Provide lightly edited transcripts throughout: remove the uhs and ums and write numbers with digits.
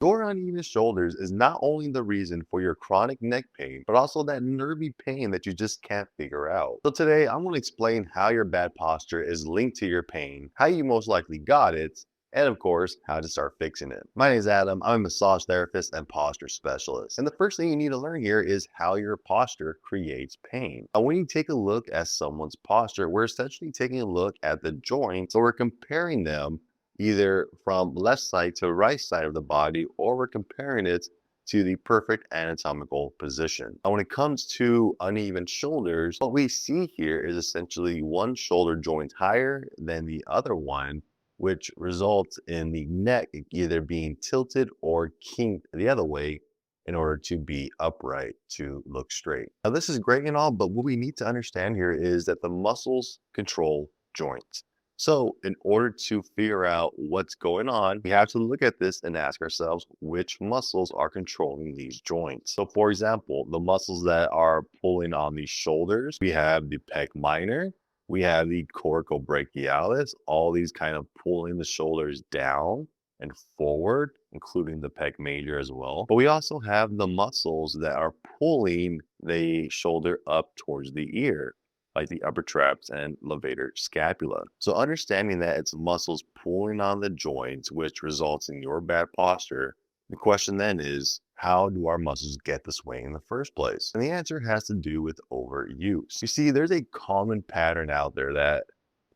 Your uneven shoulders is not only the reason for your chronic neck pain, but also that nervy pain that you just can't figure out. So today, I'm going to explain how your bad posture is linked to your pain, how you most likely got it, and of course, how to start fixing it. My name is Adam. I'm a massage therapist and posture specialist. And the first thing you need to learn here is how your posture creates pain. Now, when you take a look at someone's posture, we're essentially taking a look at the joints, so we're comparing them either from left side to right side of the body, or we're comparing it to the perfect anatomical position. Now, when it comes to uneven shoulders, what we see here is essentially one shoulder joint higher than the other one, which results in the neck either being tilted or kinked the other way in order to be upright, to look straight. Now, this is great and all, but what we need to understand here is that the muscles control joints. So, in order to figure out what's going on, we have to look at this and ask ourselves which muscles are controlling these joints. So, for example, the muscles that are pulling on the shoulders, we have the pec minor, we have the coracobrachialis, all these kind of pulling the shoulders down and forward, including the pec major as well. But we also have the muscles that are pulling the shoulder up towards the ear, like the upper traps and levator scapula. So understanding that it's muscles pulling on the joints, which results in your bad posture, the question then is, how do our muscles get this way in the first place? And the answer has to do with overuse. You see, there's a common pattern out there that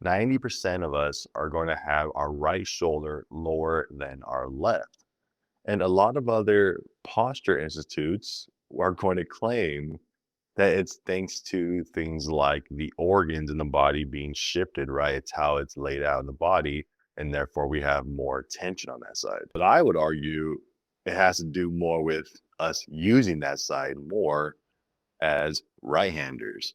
90% of us are going to have our right shoulder lower than our left. And a lot of other posture institutes are going to claim that it's thanks to things like the organs in the body being shifted, right? It's how it's laid out in the body, and therefore we have more tension on that side. But I would argue it has to do more with us using that side more as right-handers.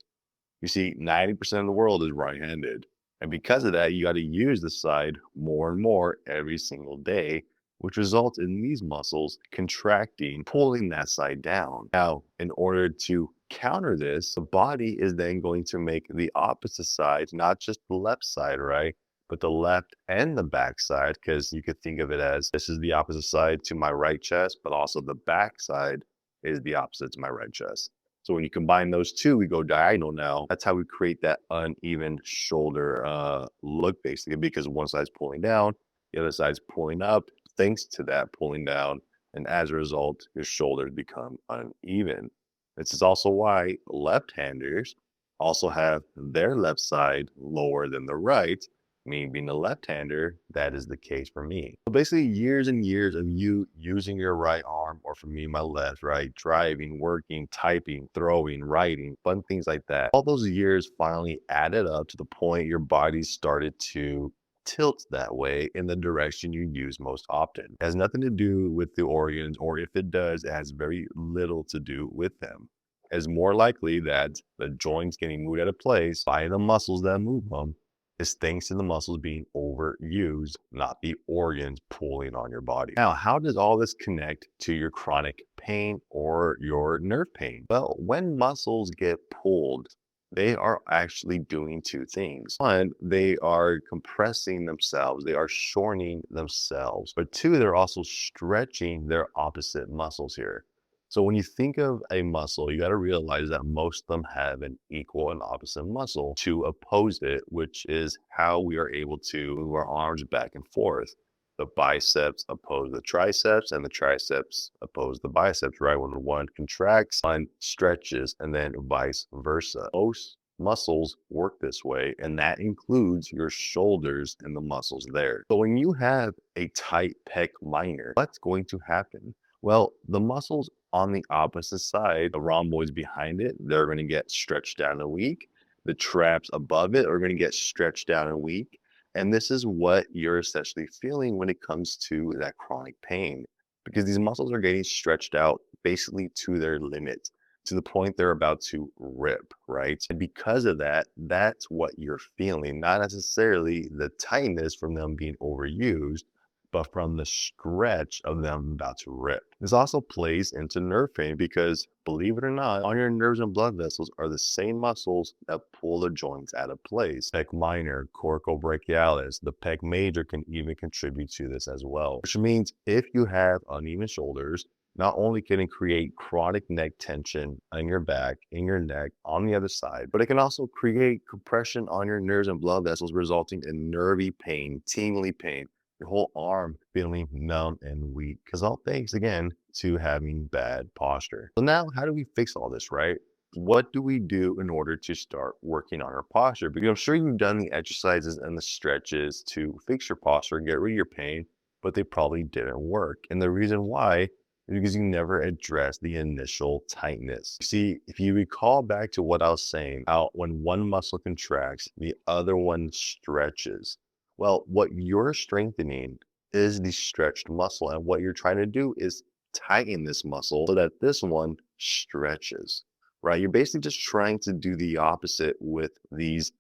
You see, 90% of the world is right-handed. And because of that, you got to use the side more and more every single day, which results in these muscles contracting, pulling that side down. Now, in order to counter this, the body is then going to make the opposite side, not just the left side, right? But the left and the back side, because you could think of it as this is the opposite side to my right chest, but also the back side is the opposite to my right chest. So when you combine those two, we go diagonal now. That's how we create that uneven shoulder look, basically, because one side's pulling down, the other side's pulling up, thanks to that pulling down. And as a result, your shoulders become uneven. This is also why left-handers also have their left side lower than the right. Me being a left-hander, that is the case for me. So basically years and years of you using your right arm, or for me, my left, right? Driving, working, typing, throwing, writing, fun things like that. All those years finally added up to the point your body started to tilt that way in the direction you use most often. It has nothing to do with the organs, or if it does, it has very little to do with them. It's more likely that the joints getting moved out of place by the muscles that move them is thanks to the muscles being overused, not the organs pulling on your body. Now, how does all this connect to your chronic pain or your nerve pain? Well, when muscles get pulled, they are actually doing two things. One, they are compressing themselves, they are shortening themselves. But two, they're also stretching their opposite muscles here. So when you think of a muscle, you got to realize that most of them have an equal and opposite muscle to oppose it, which is how we are able to move our arms back and forth. The biceps oppose the triceps, and the triceps oppose the biceps, right? When one contracts, one stretches, and then vice versa. Most muscles work this way, and that includes your shoulders and the muscles there. So when you have a tight pec minor, what's going to happen? Well, the muscles on the opposite side, the rhomboids behind it, they're going to get stretched down and weak. The traps above it are going to get stretched down and weak. And this is what you're essentially feeling when it comes to that chronic pain, because these muscles are getting stretched out basically to their limit, to the point they're about to rip, right? And because of that, that's what you're feeling, not necessarily the tightness from them being overused, but from the stretch of them about to rip. This also plays into nerve pain because, believe it or not, all your nerves and blood vessels are the same muscles that pull the joints out of place. Pec minor, coracobrachialis, the pec major can even contribute to this as well, which means if you have uneven shoulders, not only can it create chronic neck tension on your back, in your neck, on the other side, but it can also create compression on your nerves and blood vessels, resulting in nervy pain, tingly pain, your whole arm feeling numb and weak. Because all thanks again to having bad posture. So now, how do we fix all this, right? What do we do in order to start working on our posture? Because I'm sure you've done the exercises and the stretches to fix your posture, get rid of your pain, but they probably didn't work. And the reason why is because you never addressed the initial tightness. See, if you recall back to what I was saying, how when one muscle contracts, the other one stretches. Well, what you're strengthening is the stretched muscle. And what you're trying to do is tighten this muscle so that this one stretches, right? You're basically just trying to do the opposite with these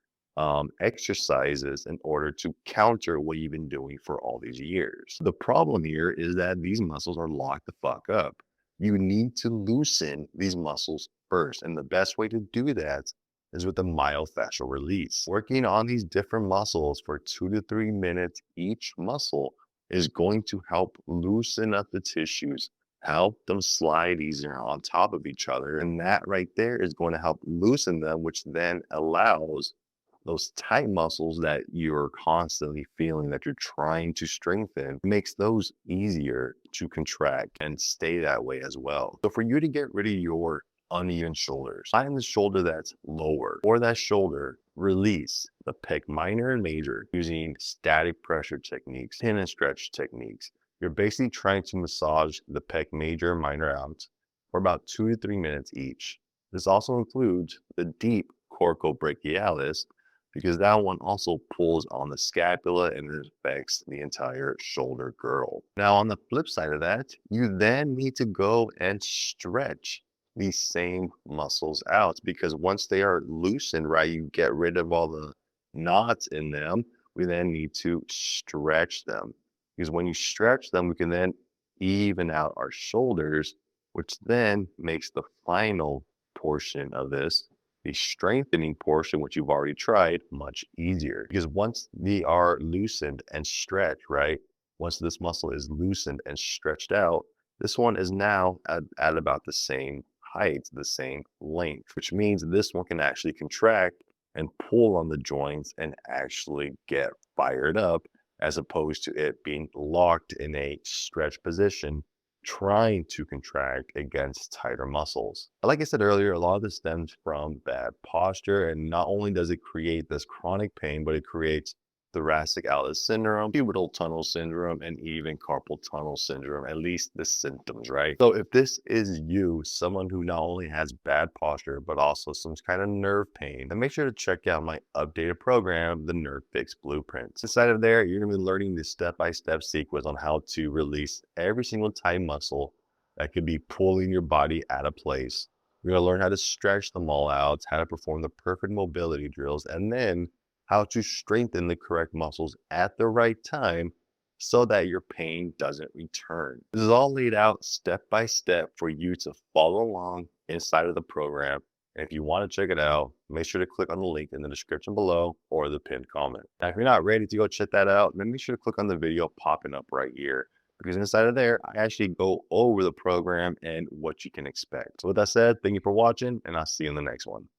exercises in order to counter what you've been doing for all these years. The problem here is that these muscles are locked the fuck up. You need to loosen these muscles first. And the best way to do that is with the myofascial release. Working on these different muscles for 2 to 3 minutes each muscle is going to help loosen up the tissues, help them slide easier on top of each other. And that right there is going to help loosen them, which then allows those tight muscles that you're constantly feeling that you're trying to strengthen, makes those easier to contract and stay that way as well. So for you to get rid of your uneven shoulders, find the shoulder that's lower. For that shoulder, release the pec minor and major using static pressure techniques, pin and stretch techniques. You're basically trying to massage the pec major and minor out for about 2 to 3 minutes each. This also includes the deep coracobrachialis, because that one also pulls on the scapula and it affects the entire shoulder girdle. Now, on the flip side of that, you then need to go and stretch these same muscles out, because once they are loosened, right, you get rid of all the knots in them. We then need to stretch them, because when you stretch them, we can then even out our shoulders, which then makes the final portion of this, the strengthening portion, which you've already tried, much easier. Because once they are loosened and stretched, right? Once this muscle is loosened and stretched out, this one is now at about the same height, the same length, which means this one can actually contract and pull on the joints and actually get fired up, as opposed to it being locked in a stretched position, trying to contract against tighter muscles. Like I said earlier, a lot of this stems from bad posture, and not only does it create this chronic pain, but it creates thoracic outlet syndrome, cubital tunnel syndrome, and even carpal tunnel syndrome, at least the symptoms, right? So if this is you, someone who not only has bad posture, but also some kind of nerve pain, then make sure to check out my updated program, the Nerve Fix Blueprints. Inside of there, you're gonna be learning the step-by-step sequence on how to release every single tight muscle that could be pulling your body out of place. You're gonna learn how to stretch them all out, how to perform the perfect mobility drills, and then how to strengthen the correct muscles at the right time so that your pain doesn't return. This is all laid out step by step for you to follow along inside of the program. And if you want to check it out, make sure to click on the link in the description below or the pinned comment. Now, if you're not ready to go check that out, then make sure to click on the video popping up right here, because inside of there, I actually go over the program and what you can expect. So with that said, thank you for watching, and I'll see you in the next one.